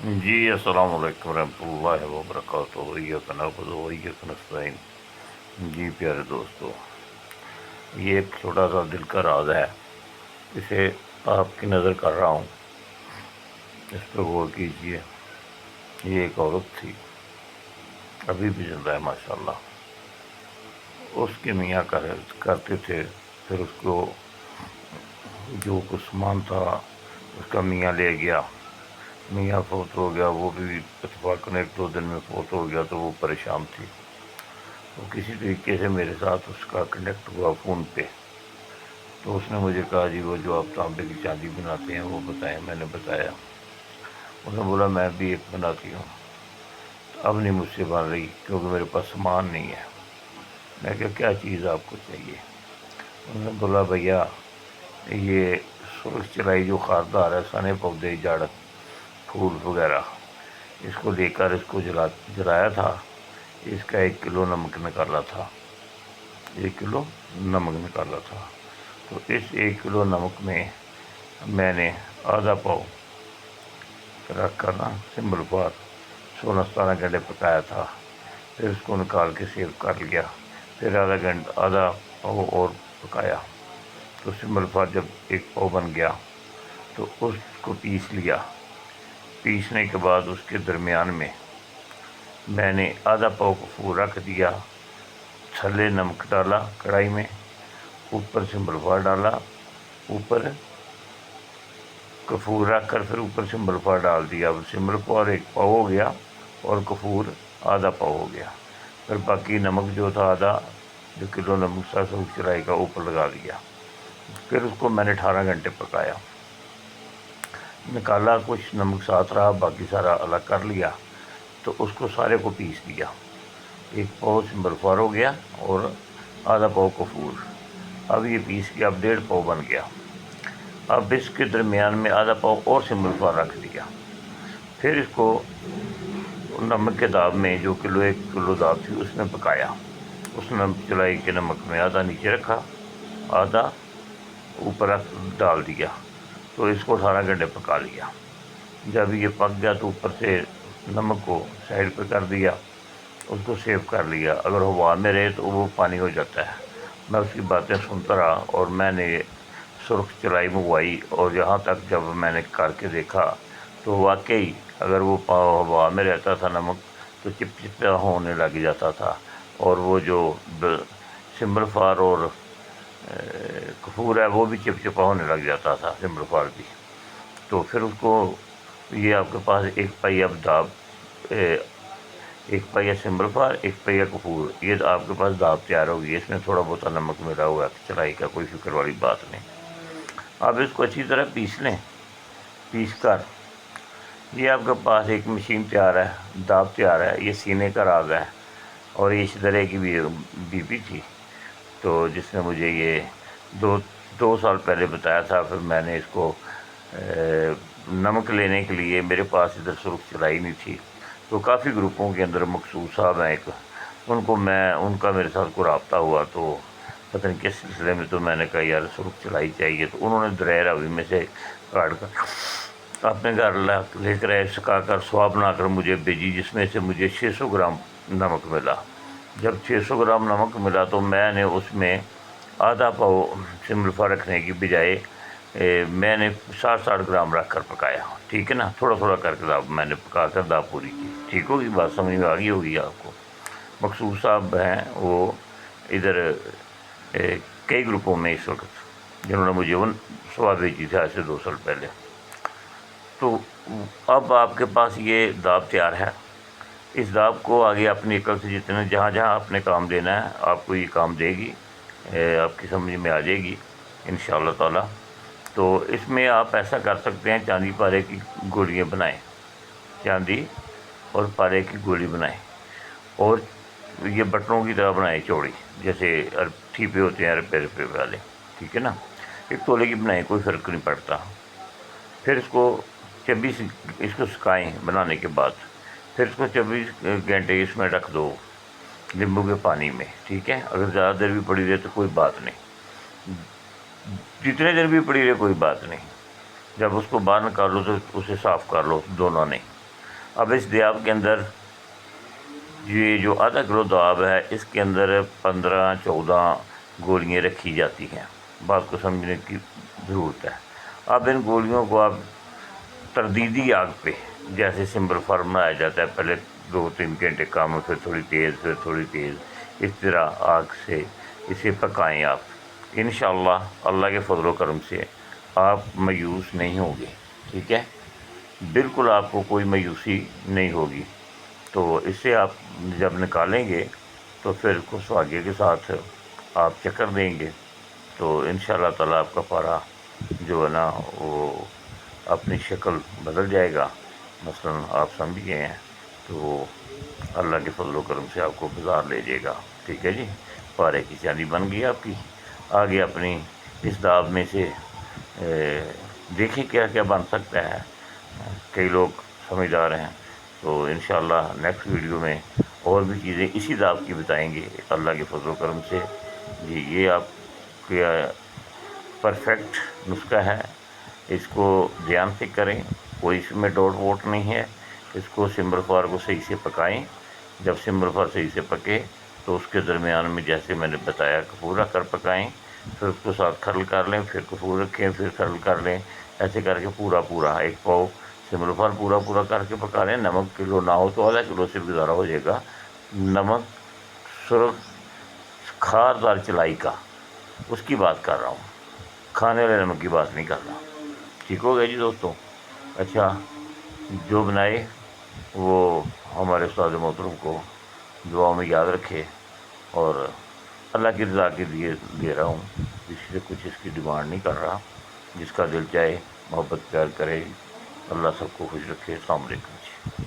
جی السلام علیکم ورحمۃ اللہ وبرکاتہ، ایاک نعبد و ایاک نستعین۔ جی پیارے دوستو، یہ ایک چھوٹا سا دل کا راز ہے، اسے آپ کی نظر کر رہا ہوں، اس پہ غور کیجئے۔ یہ ایک عورت تھی، ابھی بھی زندہ ہے ماشاءاللہ۔ اس کے میاں کرتے تھے، پھر اس کو جو کچھ سامان تھا اس کا میاں لے گیا، میاں فوت ہو گیا، وہ بھی اتفاقاً 1-2 دن میں فوت ہو گیا، تو وہ پریشان تھی۔ تو کسی طریقے سے میرے ساتھ اس کا کنیکٹ ہوا فون پہ، تو اس نے مجھے کہا جی وہ جو آپ تانبے کی چاندی بناتے ہیں وہ بتائیں۔ میں نے بتایا، اس نے بولا میں بھی ایک بناتی ہوں، تو اب نہیں مجھ سے بن رہی کیونکہ میرے پاس سامان نہیں ہے۔ میں کہا کیا چیز آپ کو چاہیے؟ انہوں نے بولا بھیا یہ سرخ چرائی جو خاردار ہے، سنے پودے جڑ پھول وغیرہ، اس کو لے کر اس کو جلایا تھا، اس کا 1 کلو نمک نکالا تھا، 1 کلو نمک نکالا تھا۔ تو اس 1 کلو نمک میں میں نے آدھا پاؤ رکھ کر سمبل پر 16-17 گھنٹے پکایا تھا، پھر اس کو نکال کے سیو کر لیا، پھر آدھا پاؤ اور پکایا، تو سمبل پر جب 1 پاؤ بن گیا تو اس کو پیس لیا۔ پیسنے کے بعد اس کے درمیان میں میں نے آدھا پاؤ کفور رکھ دیا، چھلے نمک ڈالا کڑھائی میں، اوپر سمبل پار ڈالا، اوپر کفور رکھ کر پھر اوپر سمبل پار ڈال دیا۔ اب سمبل پار 1 پاؤ ہو گیا اور کفور آدھا پاؤ ہو گیا، پھر باقی نمک جو تھا آدھا، جو کلو نمک تھا سرخ چرائی کا، اوپر لگا دیا۔ پھر اس کو میں نے 18 گھنٹے پکایا، نکالا، کچھ نمک ساتھ رہا، باقی سارا الگ کر لیا، تو اس کو سارے کو پیس دیا۔ 1 پاؤ سمبل پار ہو گیا اور آدھا پاؤ کفور، اب یہ پیس کے اب 1.5 پاؤ بن گیا۔ اب اس کے درمیان میں آدھا پاؤ اور سمبل پار رکھ دیا، پھر اس کو نمک کے داب میں، جو 1 کلو داب تھی اس میں پکایا۔ اس نمک چلائی کے نمک میں آدھا نیچے رکھا، آدھا اوپر ڈال دیا، تو اس کو 18 گھنٹے پکا لیا۔ جب یہ پک گیا تو اوپر سے نمک کو سائڈ پہ کر دیا، اس کو سیو کر لیا۔ اگر ہوا میں رہے تو وہ پانی ہو جاتا ہے۔ میں اس کی باتیں سنتا رہا اور میں نے سرخ چرائی منگوائی، اور یہاں تک جب میں نے کر کے دیکھا تو واقعی اگر وہ ہوا میں رہتا تھا نمک تو چپچپا ہونے لگ جاتا تھا، اور وہ جو سمبل پار اور کفور ہے وہ بھی چپچپا ہونے لگ جاتا تھا، سمبل پار بھی۔ تو پھر اس کو یہ آپ کے پاس 1 پیا داب، 1 پیا سمبل پار، 1 پیا کفور، یہ آپ کے پاس داب تیار ہوگی۔ اس میں تھوڑا بہت نمک ملا ہوا ہے چرائی کا، کوئی فکر والی بات نہیں۔ اب اس کو اچھی طرح پیس لیں، پیس کر یہ آپ کے پاس ایک مشین تیار ہے، داب تیار ہے۔ یہ سینے کا راز ہے، اور یہ اس طرح کی بی پی تھی، تو جس نے مجھے یہ دو سال پہلے بتایا تھا۔ پھر میں نے اس کو نمک لینے کے لیے، میرے پاس ادھر سرخ چرائی نہیں تھی، تو کافی گروپوں کے اندر مخصوص صاحب ہیں ایک، ان کا میرے ساتھ کو رابطہ ہوا، تو پتہ نہیں کس سلسلے میں، تو میں نے کہا یار سرخ چرائی چاہیے، تو انہوں نے دریا راوی میں سے کاٹ کر اپنے گھر لے کر سکھا کر سوا بنا کر مجھے بھیجی، جس میں سے مجھے 600 گرام نمک ملا۔ جب 600 گرام نمک ملا تو میں نے اس میں آدھا پاؤ سمبل پار رکھنے کی بجائے میں نے 60 گرام رکھ کر پکایا، ٹھیک ہے نا، تھوڑا تھوڑا کر کے داب میں نے پکا کر داب پوری کی۔ ٹھیک ہوگی بات، سمجھ میں آ گئی ہوگی آپ کو۔ مخصوص صاحب ہیں وہ ادھر کئی گروپوں میں اس وقت، جنہوں نے مجھے وہ سوا بھیجی تھی آج سے 2 سال پہلے۔ تو اب آپ کے پاس یہ داب تیار ہے، اس داب کو آگے اپنی عقل سے جتنے جہاں جہاں آپ نے کام دینا ہے، آپ کو یہ کام دے گی، آپ کی سمجھ میں آ جائے گی انشاءاللہ تعالی۔ تو اس میں آپ ایسا کر سکتے ہیں، چاندی پارے کی گولیاں بنائیں، چاندی اور پارے کی گولی بنائیں، اور یہ بٹنوں کی طرح بنائیں چوڑی، جیسے ٹھیپے ہوتے ہیں روپے والے، ٹھیک ہے نا، 1 تولے کی بنائیں، کوئی فرق نہیں پڑتا۔ پھر اس کو 24 کو سکھائیں بنانے کے بعد، پھر اس کو 24 گھنٹے اس میں رکھ دو لیمبو کے پانی میں، ٹھیک ہے۔ اگر زیادہ دیر بھی پڑی رہے تو کوئی بات نہیں، جتنے دیر بھی پڑی رہے کوئی بات نہیں۔ جب اس کو باہر نکالو تو اسے صاف کر لو دونوں نے، اب اس دیاب کے اندر یہ جو آدھا کلو دیاب ہے اس کے اندر 15-14 گولیاں رکھی جاتی ہیں، بات کو سمجھنے کی ضرورت ہے۔ اب ان گولیوں کو آپ تردیدی آگ پہ، جیسے سمبل فارم بنایا جاتا ہے، پہلے 2-3 گھنٹے کم، پھر تھوڑی تیز، پھر تھوڑی تیز، اس طرح آگ سے اسے پکائیں آپ۔ انشاءاللہ اللہ کے فضل و کرم سے آپ مایوس نہیں ہوں گے، ٹھیک ہے، بالکل آپ کو کوئی مایوسی نہیں ہوگی۔ تو اس سے آپ جب نکالیں گے تو پھر کو سواگے کے ساتھ آپ چکر دیں گے تو انشاءاللہ تعالیٰ آپ کا پارا جو ہے نا وہ اپنی شکل بدل جائے گا۔ مثلاً آپ سمجھ گئے ہیں تو اللہ کے فضل و کرم سے آپ کو بازار لے جائے گا، ٹھیک ہے جی۔ پارے کی چاندی بن گئی آپ کی۔ آگے اپنی اس داب میں سے دیکھیں کیا کیا بن سکتا ہے، کئی لوگ سمجھدار ہیں تو انشاءاللہ نیکسٹ ویڈیو میں اور بھی چیزیں اسی داب کی بتائیں گے اللہ کے فضل و کرم سے جی۔ یہ آپ کا پرفیکٹ نسخہ ہے، اس کو دھیان سے کریں، کوئی اس میں ڈوٹ ووٹ نہیں ہے۔ اس کو سمبل فار کو صحیح سے پکائیں، جب سمبل فار صحیح سے پکے تو اس کے درمیان میں جیسے میں نے بتایا کپور رکھ کر پکائیں، پھر اس کو ساتھ کھرل کر لیں، پھر کپور رکھیں، پھر کھرل کر لیں، ایسے کر کے پورا ایک پاؤ سمبل فار پورا کر کے پکا لیں۔ نمک کلو نہ ہو تو آدھا کلو سے گزارا ہو جائے گا۔ نمک سرخ خاردار چلائی کا، اس کی بات کر رہا ہوں، کھانے والے نمک کی بات نہیں کر رہا، ٹھیک ہو گیا جی دوستوں۔ اچھا، جو بنائے وہ ہمارے استاد محترم کو دعاؤں میں یاد رکھے، اور اللہ کی رضا کے لیے دے رہا ہوں، کسی سے کچھ اس کی ڈیمانڈ نہیں کر رہا، جس کا دل چاہے محبت پیار کرے، اللہ سب کو خوش رکھے۔ السلام علیکم جی۔